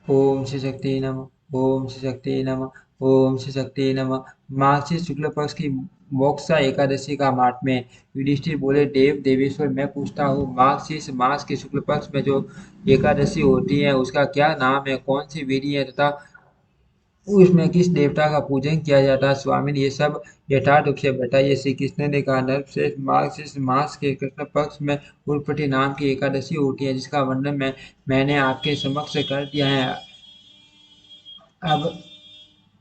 ओम श्री शक्ति नमः। ओम श्री शक्ति नमः। ओम श्री शक्ति नमः। मार्गशीर्ष शुक्ल पक्ष की मोक्षा एकादशी का महात्म्य। युधिष्ठिर बोले, देव देवेश्वर, मैं पूछता हूँ, मार्गशीर्ष मास के शुक्ल पक्ष में जो एकादशी होती है उसका क्या नाम है, कौन सी विधि है तथा उसमें किस देवता का पूजन किया जाता है? स्वामी ये सब यथार्थ रूप से बताइए। श्री कृष्ण ने कहा, नरश्रेष्ठ, मार्गशीर्ष मास के कृष्ण पक्ष में उर्पटी नाम की एकादशी होती है, जिसका वर्णन मैंने आपके समक्ष कर दिया है। अब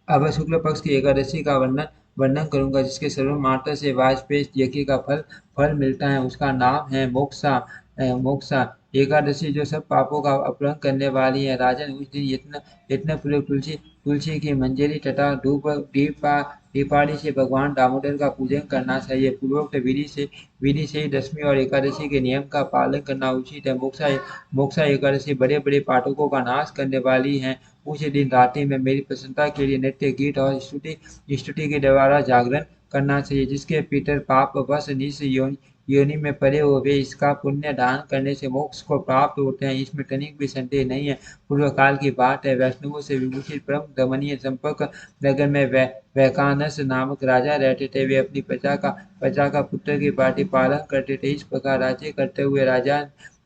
अब शुक्ल पक्ष की एकादशी का वर्णन वर्णन करूंगा, जिसके सर्व मात्र से वाजपेय यज्ञ का फल फल मिलता है। उसका नाम है मोक्षा। मोक्षा एकादशी जो सब पापों का अपहरण करने वाली है। राजन, उस दिन इतना इतना पूरे तुलसी तुलसी की मंजरी तथा धूप दीपावली से भगवान दामोदर का पूजन करना चाहिए। पूर्वोक्त विधि से ही दशमी और एकादशी के नियम का पालन करना उचित है। मोक्षा एकादशी बड़े बड़े पाठकों का नाश करने वाली है। उस दिन रात्रि में मेरी प्रसन्नता के लिए नृत्य, गीत और स्तुति के द्वारा जागरण करना चाहिए। जिसके पितर पाप वश निस योनि में पड़े हो, वे इसका पुण्य दान करने से मोक्ष को प्राप्त होते हैं। इसमें तनिक भी संदेह नहीं है। पूर्व काल की बात है। वैष्णवों से विभूषित परम दमनीय संपर्क नगर में वैकानस नामक राजा रहते थे। वे अपनी प्रजा का पुत्र की भांति पालन करते थे। इस प्रकार राज्य करते हुए राजा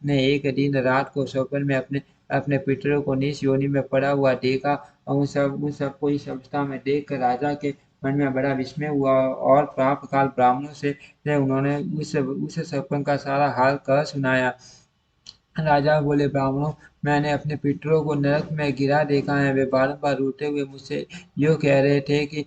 ने एक दिन रात को स्वप्न में अपने अपने पितरों को नीच योनि में पड़ा हुआ देखा। उन सबको इस अवस्था में देखकर राजा के मन में बड़ा विस्मय हुआ और प्रातः काल ब्राह्मणों से उन्होंने उस स्वप्न का सारा हाल कह सुनाया। राजा बोले, ब्राह्मणों, मैंने अपने पितरों को नरक में गिरा देखा है। वे बारंबार रोते हुए मुझसे यो कह रहे थे कि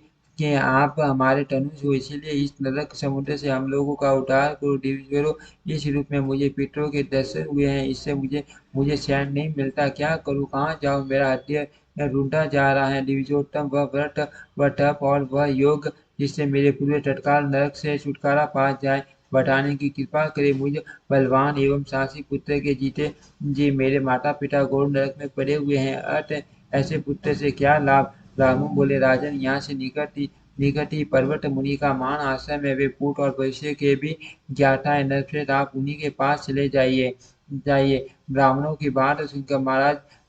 आप हमारे तनुज हो, इसीलिए इस नरक समुद्र से हम लोगों का उद्धार करो। देवीश्वरों, इस रूप में मुझे पितरों के दर्शन हुए हैं। इससे मुझे मुझे चैन नहीं मिलता। क्या करूं, कहाँ जाऊं? मेरा हृदय ढूंढा जा रहा है। दिविजोत्तम, वह व्रत, वह तप और वह योग जिससे मेरे पूरे तत्काल नरक से छुटकारा पा जाए, बताने की कृपा करे। मुझ बलवान एवं साहसी पुत्र के जीते जी मेरे माता पिता घोर नरक में पड़े हुए हैं। अतः ऐसे पुत्र से क्या लाभ? ब्राह्मण बोले, राजन, यहाँ से निकट ही पर्वत मुनि का महान आश्रम है। वे भूत और भविष्य के भी ज्ञाता है। नरश्रेष्ठ, आप उन्हीं के पास चले जाइए जाइए ब्राह्मणों की बात सुनकर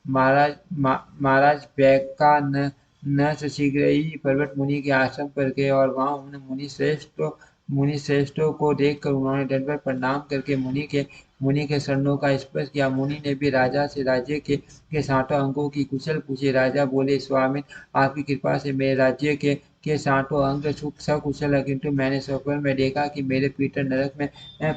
महाराज बैका न शीघ्र ही पर्वत मुनि के आश्रम पर गए और वहां उन मुनि श्रेष्ठों को देखकर उन्होंने दंडवत प्रणाम करके मुनि के चरणों का स्पर्श किया। मुनि ने भी राजा से राज्य के सातों अंगों की कुशल पूछी। राजा बोले, स्वामी, आपकी कृपा से मेरे राज्य के सातों अंग सकुशल है, किंतु मैंने स्वप्न में देखा कि मेरे पितर नरक में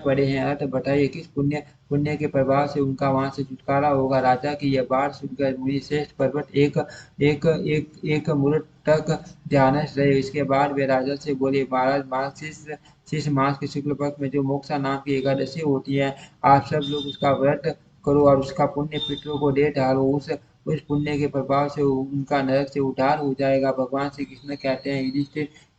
पड़े हैं। अतः बताइए, किस पुण्य के प्रभाव से उनका वहां से छुटकारा होगा? राजा की यह बात सुनकर मुनि श्रेष्ठ पर्वत एक मुहूर्त तक ध्यानस्थ रहे। इसके बाद वे राजा से बोले, महाराज, शीर्ष मास के शुक्ल पक्ष में जो मोक्षा नाम की एकादशी होती है, आप सब लोग उसका व्रत करो और उसका पुण्य पितरों को दे डालो। उस पुण्य के प्रभाव से उनका नरक से उद्धार हो जाएगा। भगवान श्री कृष्ण कहते हैं,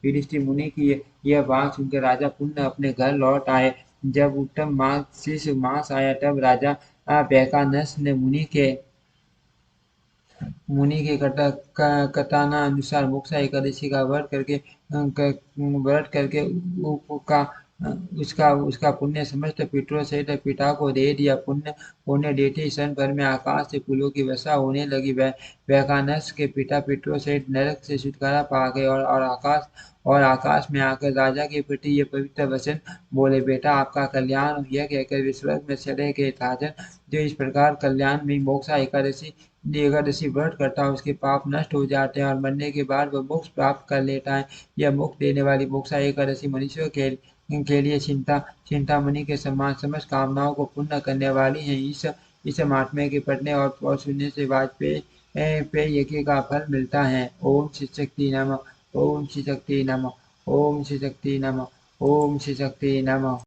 युधिष्ठिर मुनि की यह बात सुनकर राजा पुनः अपने घर लौट आए। जब उत्तम मास शीर्ष मास आया, तब राजा बैकानस ने मुनि के कथनानुसार मोक्षा एकादशी का व्रत करके का उसका उसका पुण्य समस्त पितरों सहित पिता को दे दिया। पुण्य देते ही क्षण भर में आकाश से फूलों की वर्षा होने लगी। वैखानस के पिता पितरों सहित नरक से छुटकारा पा गए और आकाश में आकर राजा के प्रति ये पवित्र वचन बोले, बेटा, आपका कल्याण हो। यह कहकर वे स्वर्ग में चले गए। राजन, जो इस प्रकार कल्याण में मोक्षा एकादशी व्रत करता है, उसके पाप नष्ट हो जाते हैं और मरने के बाद वह मोक्ष प्राप्त कर लेता है। यह मोक्ष देने वाली मोक्षा एकादशी मनुष्यों के लिए चिंतामणि के समान समस्त कामनाओं को पूर्ण करने वाली है। इस महात्म्य के पढ़ने और सुनने से वाजपेय पे यज्ञ का फल मिलता है। ओम श्री शक्ति नमः। ओम श्री शक्ति नमः। ओम श्री शक्ति नमः। ओम श्री शक्ति नमः।